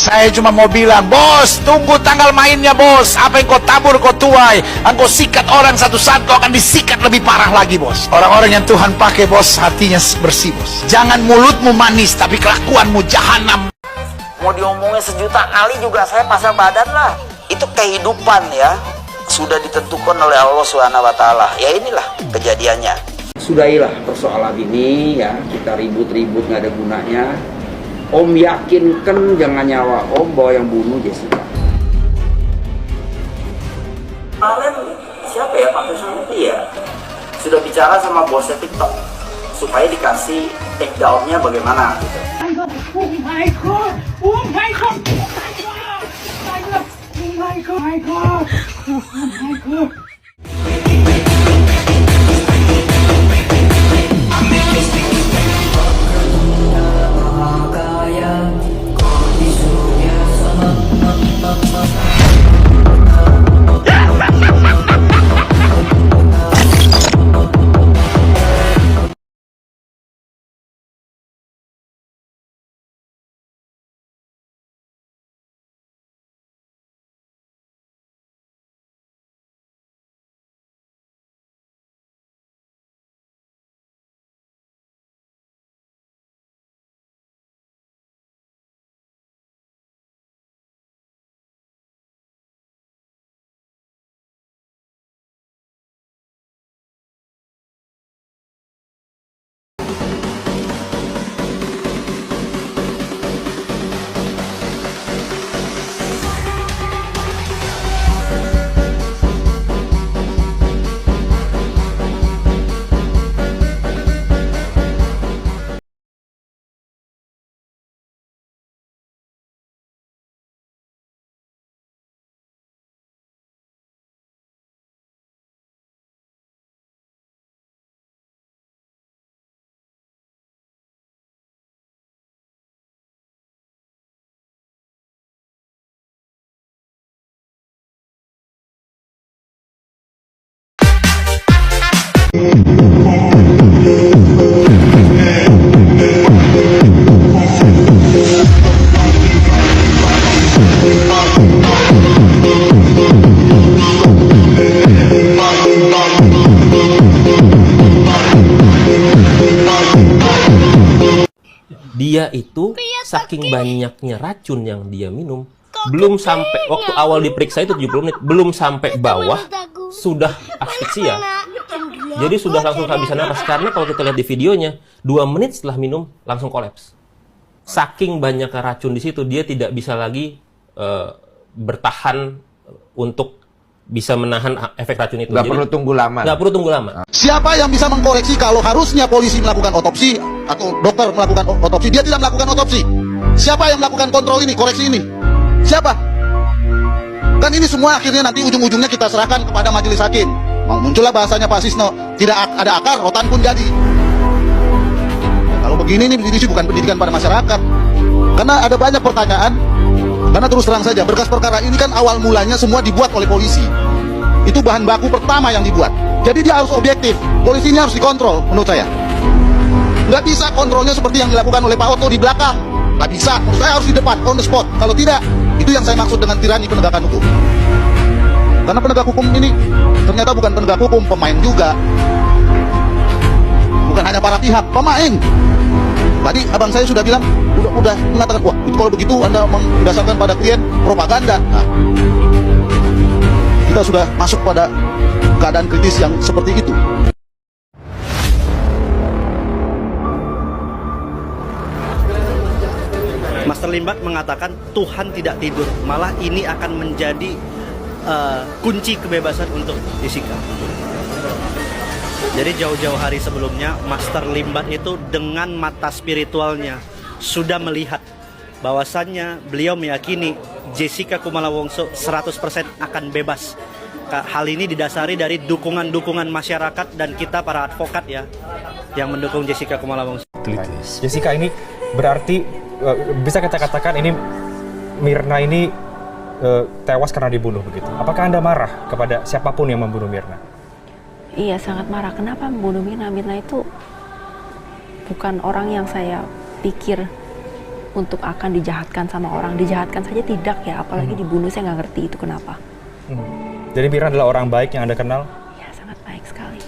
Saya cuma mau bilang, bos, tunggu tanggal mainnya bos. Apa yang kau tabur kau tuai, engkau sikat orang, satu saat kau akan disikat lebih parah lagi bos. Orang-orang yang Tuhan pakai bos, hatinya bersih bos. Jangan mulutmu manis tapi kelakuanmu jahanam. Mau diomongin sejuta kali juga saya pasang badan lah. Itu kehidupan ya, sudah ditentukan oleh Allah SWT. Ya inilah kejadiannya. Sudahilah persoalan ini ya, kita ribut-ribut nggak ada gunanya. Om yakinkan jangan nyawa Om bahwa yang bunuh Jessica. Kemarin siapa ya, Pak Susanti ya, sudah bicara sama bosnya TikTok supaya dikasih take down-nya bagaimana gitu. Oh my god! Oh my god! Oh my god! Oh my god! Oh my god! Oh my god! Oh my god! Dia itu saking banyaknya racun yang dia minum, belum sampai waktu awal diperiksa itu 70 menit, belum sampai bawah sudah asfiksia. Jadi sudah langsung kehabisan napas, karena kalau kita lihat di videonya 2 menit setelah minum langsung kolaps. Saking banyaknya racun di situ, dia tidak bisa lagi bertahan untuk bisa menahan efek racun itu. Nggak perlu tunggu lama. Nggak perlu tunggu lama. Siapa yang bisa mengkoreksi kalau harusnya polisi melakukan otopsi atau dokter melakukan otopsi, dia tidak melakukan otopsi? Siapa yang melakukan kontrol ini, koreksi ini? Siapa? Kan ini semua akhirnya nanti ujung-ujungnya kita serahkan kepada majelis hakim. Muncullah bahasanya Pak Sisno, tidak ada akar, rotan pun jadi. Kalau begini nih bukan pendidikan pada masyarakat. Karena ada banyak pertanyaan. Karena terus terang saja, berkas perkara ini kan awal mulanya semua dibuat oleh polisi. Itu bahan baku pertama yang dibuat. Jadi dia harus objektif. Polisi ini harus dikontrol menurut saya. Nggak bisa kontrolnya seperti yang dilakukan oleh Pak Otto di belakang. Nggak bisa, menurut saya harus di depan, on the spot. Kalau tidak, itu yang saya maksud dengan tirani penegakan hukum. Karena penegak hukum ini ternyata bukan penegak hukum, pemain juga. Bukan hanya para pihak, pemain. Tadi abang saya sudah bilang, udah mengatakan, wah kalau begitu Anda mendasarkan pada klien propaganda. Nah, kita sudah masuk pada keadaan kritis yang seperti itu. Master Limbat mengatakan Tuhan tidak tidur, malah ini akan menjadi kunci kebebasan untuk Jessica. Jadi jauh-jauh hari sebelumnya Master Limbat itu dengan mata spiritualnya sudah melihat bahwasannya beliau meyakini Jessica Kumala Wongso 100% akan bebas. Hal ini didasari dari dukungan-dukungan masyarakat dan kita para advokat ya yang mendukung Jessica Kumala Wongso. Jessica ini berarti bisa kita katakan ini Mirna ini tewas karena dibunuh begitu. Apakah Anda marah kepada siapapun yang membunuh Mirna? Iya, sangat marah. Kenapa membunuh Mirna? Mirna itu bukan orang yang saya pikir untuk akan dijahatkan sama orang. Dijahatkan saja tidak ya, apalagi dibunuh, saya nggak ngerti itu kenapa. Jadi Mirna adalah orang baik yang Anda kenal? Ya, sangat baik sekali.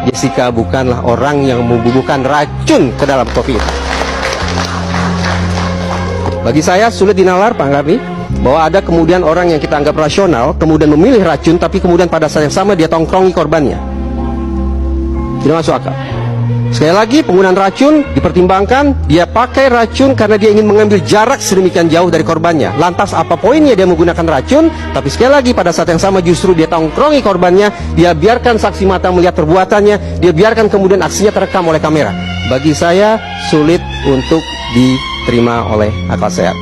Jessica bukanlah orang yang membubuhkan racun ke dalam kopi itu. Bagi saya sulit dinalar, Pak Karni, bahwa ada kemudian orang yang kita anggap rasional, kemudian memilih racun, tapi kemudian pada saat yang sama dia tongkrongi korbannya. Tidak masuk akal. Sekali lagi, penggunaan racun dipertimbangkan, dia pakai racun karena dia ingin mengambil jarak sedemikian jauh dari korbannya. Lantas apa poinnya dia menggunakan racun? Tapi sekali lagi pada saat yang sama justru dia tongkrongi korbannya, dia biarkan saksi mata melihat perbuatannya, dia biarkan kemudian aksinya terekam oleh kamera. Bagi saya sulit untuk diterima oleh akal sehat.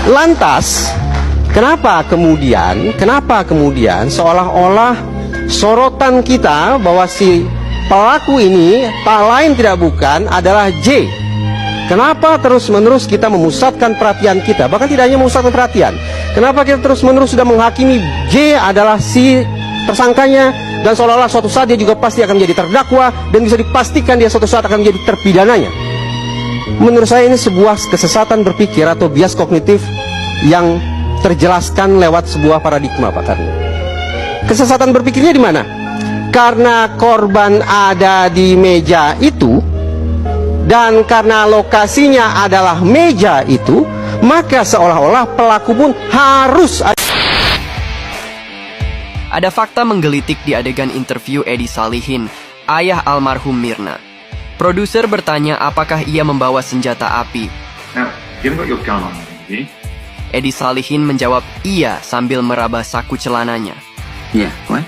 Lantas, kenapa kemudian seolah-olah sorotan kita bahwa si pelaku ini tak lain tidak bukan adalah J. Kenapa terus-menerus kita memusatkan perhatian kita? Bahkan tidak hanya memusatkan perhatian. Kenapa kita terus-menerus sudah menghakimi J adalah si tersangkanya, dan seolah-olah suatu saat dia juga pasti akan menjadi terdakwa, dan bisa dipastikan dia suatu saat akan menjadi terpidananya. Menurut saya ini sebuah kesesatan berpikir atau bias kognitif yang terjelaskan lewat sebuah paradigma, Pak Karni. Kesesatan berpikirnya di mana? Karena korban ada di meja itu, dan karena lokasinya adalah meja itu, maka seolah-olah pelaku pun harus ada. Ada fakta menggelitik di adegan interview Edi Salihin, ayah almarhum Mirna. Produser bertanya apakah ia membawa senjata api. Edi Salihin menjawab iya sambil meraba saku celananya. Yeah, what?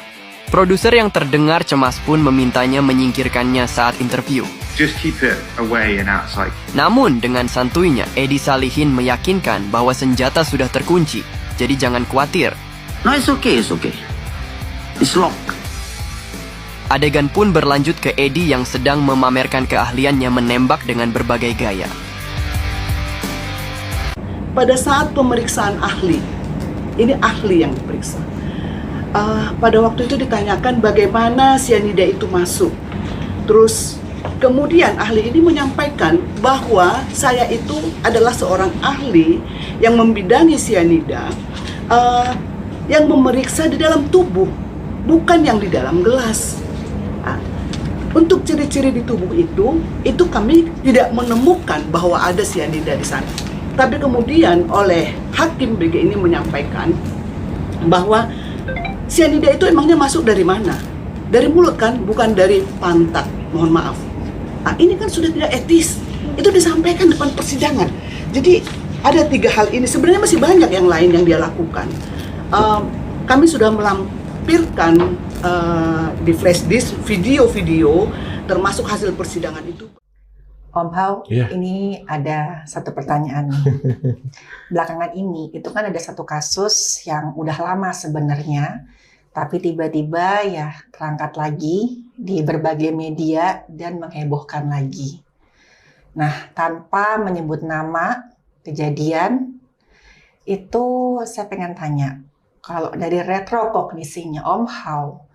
Produser yang terdengar cemas pun memintanya menyingkirkannya saat interview. Just keep it away and outside. Namun dengan santuinya, Edi Salihin meyakinkan bahwa senjata sudah terkunci, jadi jangan khawatir. No, it's okay, it's okay. It's locked. Adegan pun berlanjut ke Edi yang sedang memamerkan keahliannya menembak dengan berbagai gaya. Pada saat pemeriksaan ahli, ini ahli yang diperiksa. Pada waktu itu ditanyakan bagaimana sianida itu masuk. Terus kemudian ahli ini menyampaikan bahwa saya itu adalah seorang ahli yang membidangi sianida, yang memeriksa di dalam tubuh, bukan yang di dalam gelas. Untuk ciri-ciri di tubuh itu kami tidak menemukan bahwa ada sianida di sana. Tapi kemudian oleh Hakim BG ini menyampaikan bahwa sianida itu emangnya masuk dari mana? Dari mulut kan, bukan dari pantat, mohon maaf. Nah, ini kan sudah tidak etis. Itu disampaikan depan persidangan. Jadi ada 3 hal ini. Sebenarnya masih banyak yang lain yang dia lakukan. Kami sudah melampirkan di flash disk video-video termasuk hasil persidangan itu. Om Hao, ini ada satu pertanyaan. Belakangan ini, itu kan ada satu kasus yang udah lama sebenarnya, tapi tiba-tiba ya terangkat lagi di berbagai media dan menghebohkan lagi. Nah, tanpa menyebut nama, kejadian, itu saya pengen tanya, kalau dari retrokognisinya Om Hao,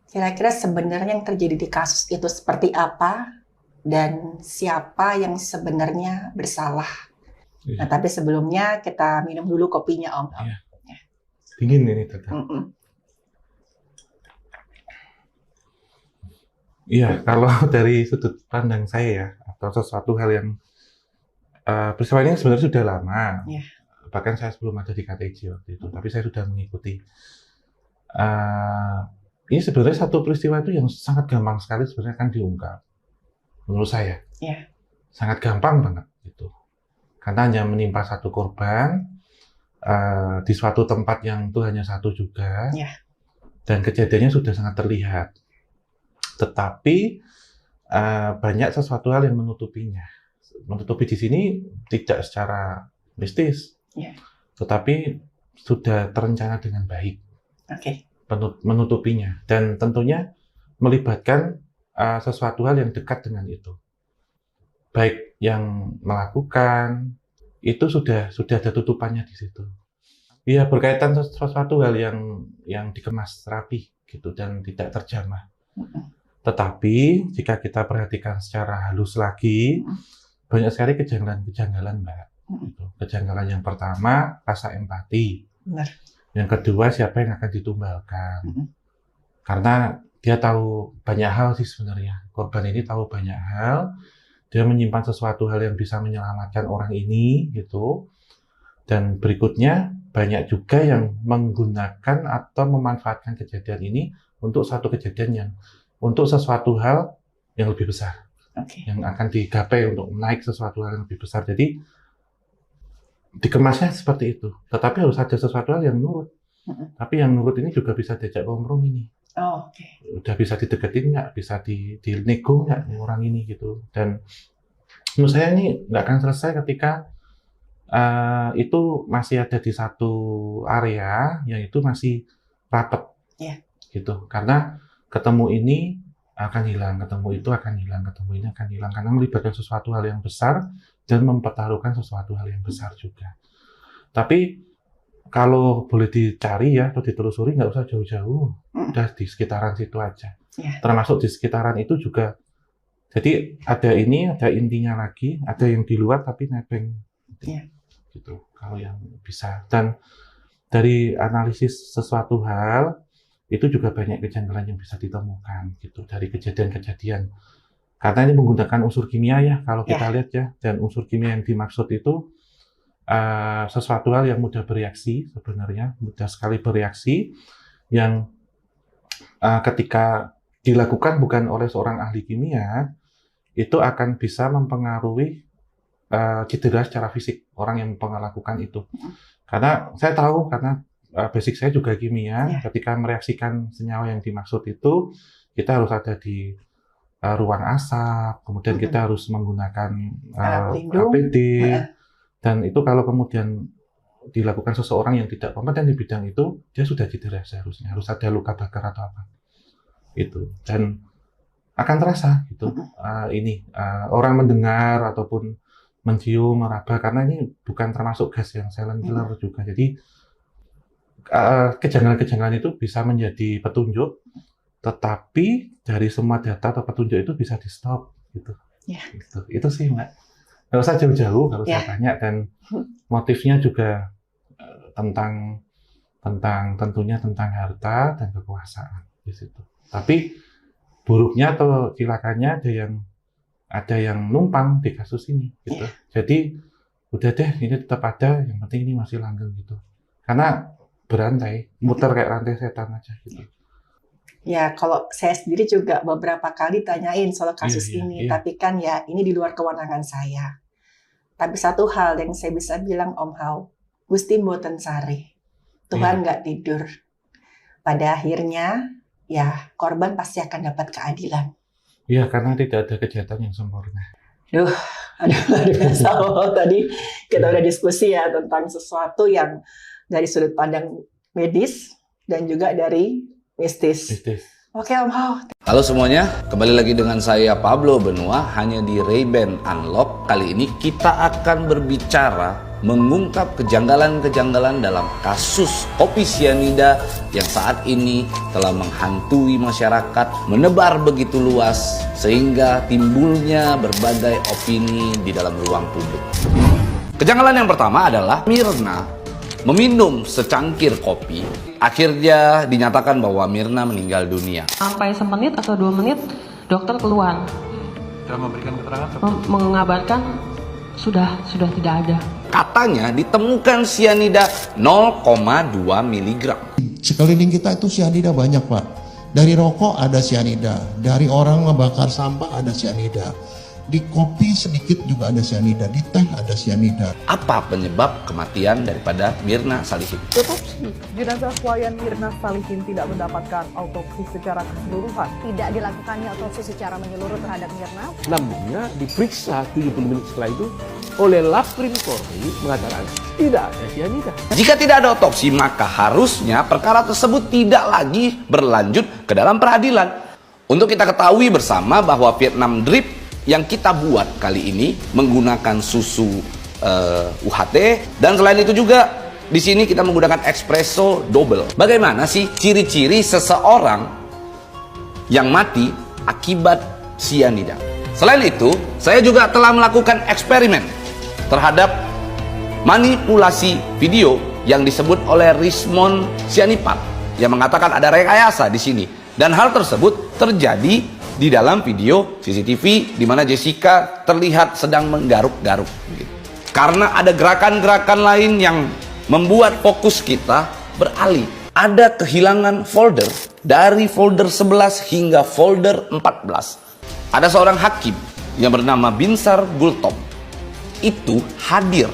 kira-kira sebenarnya yang terjadi di kasus itu seperti apa? Dan siapa yang sebenarnya bersalah. Nah, tapi sebelumnya kita minum dulu kopinya, Om. Dingin ini, Tata. Iya, kalau dari sudut pandang saya ya, atau sesuatu hal yang peristiwa ini sebenarnya sudah lama. Bahkan saya sebelum ada di KTJ waktu itu, tapi saya sudah mengikuti. Ini sebenarnya satu peristiwa itu yang sangat gampang sekali sebenarnya kan diungkap. Menurut saya, sangat gampang banget itu, karena hanya menimpa satu korban di suatu tempat yang itu hanya satu juga, dan kejadiannya sudah sangat terlihat. Tetapi banyak sesuatu hal yang menutupinya. Menutupi di sini tidak secara mistis, tetapi sudah terencana dengan baik. Menutupinya, dan tentunya melibatkan sesuatu hal yang dekat dengan itu. Baik yang melakukan, itu sudah ada tutupannya di situ. Iya, berkaitan sesuatu hal yang dikemas rapi gitu dan tidak terjamah. Tetapi jika kita perhatikan secara halus lagi, banyak sekali kejanggalan-kejanggalan, Mbak. Gitu. Kejanggalan yang pertama, rasa empati. Benar. Yang kedua, siapa yang akan ditumbalkan. Karena dia tahu banyak hal sih sebenarnya. Korban ini tahu banyak hal. Dia menyimpan sesuatu hal yang bisa menyelamatkan orang ini, gitu. Dan berikutnya, banyak juga yang menggunakan atau memanfaatkan kejadian ini untuk satu kejadian untuk sesuatu hal yang lebih besar. Yang akan digapai untuk naik sesuatu hal yang lebih besar. Jadi, dikemasnya seperti itu. Tetapi harus ada sesuatu hal yang nurut. Tapi yang nurut ini juga bisa diajak kompromi nih. Udah bisa dideketin nggak? Bisa dinego nggak orang ini gitu. Dan menurut saya ini nggak akan selesai ketika itu masih ada di satu area yang itu masih rapat. Gitu. Karena ketemu ini akan hilang, ketemu itu akan hilang, ketemu ini akan hilang. Karena melibatkan sesuatu hal yang besar dan mempertaruhkan sesuatu hal yang besar juga. Tapi kalau boleh dicari ya, atau ditelusuri, nggak usah jauh-jauh. Udah di sekitaran situ aja. Termasuk di sekitaran itu juga. Jadi ada intinya lagi, ada yang di luar tapi nebeng. Gitu, kalau yang bisa. Dan dari analisis sesuatu hal, itu juga banyak kejanggalan yang bisa ditemukan gitu dari kejadian-kejadian. Karena ini menggunakan unsur kimia ya, kalau kita lihat ya. Dan unsur kimia yang dimaksud itu sesuatu hal yang mudah bereaksi sebenarnya, mudah sekali bereaksi, yang ketika dilakukan bukan oleh seorang ahli kimia, itu akan bisa mempengaruhi cedera secara fisik orang yang melakukan itu. Karena saya tahu, karena basic saya juga kimia, ketika mereaksikan senyawa yang dimaksud itu, kita harus ada di ruang asap, kemudian kita harus menggunakan APD, dan itu kalau kemudian dilakukan seseorang yang tidak kompeten di bidang itu, dia sudah cedera seharusnya, harus ada luka bakar atau apa. Itu. Dan akan terasa gitu. Orang mendengar ataupun mencium, meraba, karena ini bukan termasuk gas yang silent killer juga. Jadi kejanggalan-kejanggalan itu bisa menjadi petunjuk, tetapi dari semua data atau petunjuk itu bisa di stop gitu. Gitu. Itu sih, Mbak. Nggak usah jauh-jauh kalau saya tanya, dan motifnya juga tentunya tentang harta dan kekuasaan di situ. Tapi buruknya atau silakannya ada yang numpang di kasus ini gitu. Jadi udah deh, ini tetap ada, yang penting ini masih langgeng gitu. Karena berantai, muter kayak rantai setan aja gitu. Ya, kalau saya sendiri juga beberapa kali tanyain soal kasus ini, tapi kan ya ini di luar kewenangan saya. Tapi satu hal yang saya bisa bilang, Om Hao, Gusti mboten sare. Tuhan nggak tidur. Pada akhirnya, ya korban pasti akan dapat keadilan. Iya, karena tidak ada kejahatan yang sempurna. Aduh, luar biasa. Tadi kita udah diskusi ya tentang sesuatu yang dari sudut pandang medis dan juga dari mistis. Oke, Om Hao. Halo semuanya, kembali lagi dengan saya Pablo Benua, hanya di Ray-Ban Unlock. Kali ini kita akan berbicara mengungkap kejanggalan-kejanggalan dalam kasus kopi sianida yang saat ini telah menghantui masyarakat, menebar begitu luas sehingga timbulnya berbagai opini di dalam ruang publik. Kejanggalan yang pertama adalah Mirna meminum secangkir kopi, akhirnya dinyatakan bahwa Mirna meninggal dunia. Sampai semenit atau 2 menit dokter keluar. Sudah memberikan keterangan? Mengabarkan sudah tidak ada. Katanya ditemukan sianida 0,2 mg. Sekeliling kita itu sianida banyak, Pak. Dari rokok ada sianida, dari orang membakar sampah ada sianida. Di kopi sedikit juga ada sianida, di teh ada sianida. Apa penyebab kematian daripada Mirna Salihin? Otopsi. Jenazah pelayan Mirna Salihin tidak mendapatkan autopsi secara keseluruhan. Tidak dilakukannya otopsi secara menyeluruh terhadap Mirna. Namunnya diperiksa 70 menit setelah itu oleh Laprim Polri mengatakan tidak ada sianida. Jika tidak ada otopsi, maka harusnya perkara tersebut tidak lagi berlanjut ke dalam peradilan. Untuk kita ketahui bersama bahwa Vietnam Drip yang kita buat kali ini menggunakan susu UHT. Dan selain itu juga di sini kita menggunakan espresso double. Bagaimana sih ciri-ciri seseorang yang mati akibat sianida? Selain itu, saya juga telah melakukan eksperimen terhadap manipulasi video yang disebut oleh Rismond Sianipat yang mengatakan ada rekayasa di sini. Dan hal tersebut terjadi di dalam video CCTV di mana Jessica terlihat sedang menggaruk-garuk. Karena ada gerakan-gerakan lain yang membuat fokus kita beralih. Ada kehilangan folder dari folder 11 hingga folder 14. Ada seorang hakim yang bernama Binsar Gultom. Itu hadir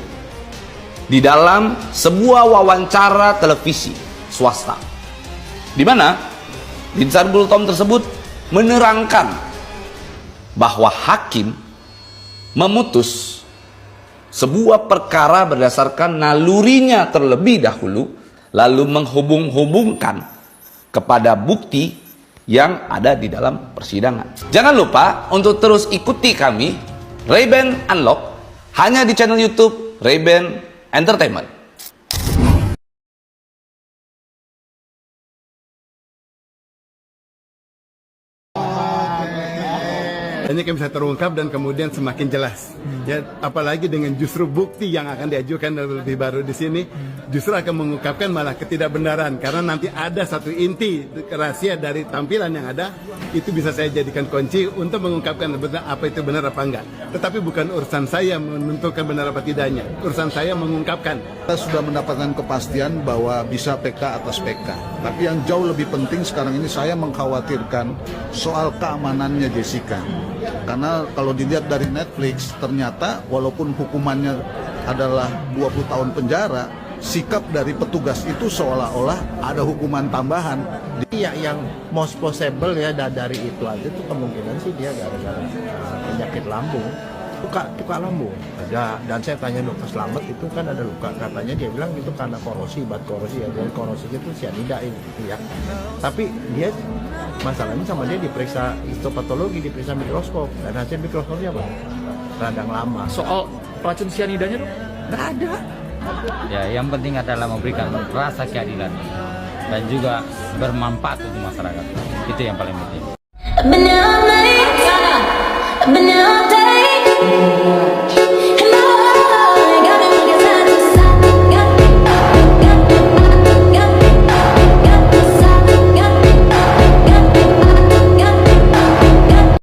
di dalam sebuah wawancara televisi swasta, di mana Binsar Gultom tersebut menerangkan bahwa hakim memutus sebuah perkara berdasarkan nalurinya terlebih dahulu, lalu menghubung-hubungkan kepada bukti yang ada di dalam persidangan. Jangan lupa untuk terus ikuti kami, Ray-Ban Unlock, hanya di channel YouTube Ray-Ban Entertainment. Ini kan bisa terungkap dan kemudian semakin jelas. Ya, apalagi dengan justru bukti yang akan diajukan lebih baru di sini, justru akan mengungkapkan malah ketidakbenaran, karena nanti ada satu inti rahasia dari tampilan yang ada, itu bisa saya jadikan kunci untuk mengungkapkan benar apa itu benar apa enggak. Tetapi bukan urusan saya menentukan benar apa tidaknya, urusan saya mengungkapkan. Kita sudah mendapatkan kepastian bahwa bisa PK atas PK. Tapi yang jauh lebih penting sekarang ini saya mengkhawatirkan soal keamanannya Jessica. Karena kalau dilihat dari Netflix, ternyata walaupun hukumannya adalah 20 tahun penjara, sikap dari petugas itu seolah-olah ada hukuman tambahan. Ya, yang most possible ya dari itu aja tuh kemungkinan sih dia gara-gara penyakit lambung, luka lambung. Dan saya tanya dokter Slamet itu kan ada luka, katanya dia bilang itu karena korosi, bat korosi ya, dan korosi itu sianida itu ya. Tapi dia masalahnya sama dia diperiksa histopatologi, diperiksa mikroskop, dan hasil mikroskopnya apa? Radang lama. Soal racun sianidanya dong? Nggak ada. Ya, yang penting adalah memberikan rasa keadilan dan juga bermanfaat untuk masyarakat. Itu yang paling penting.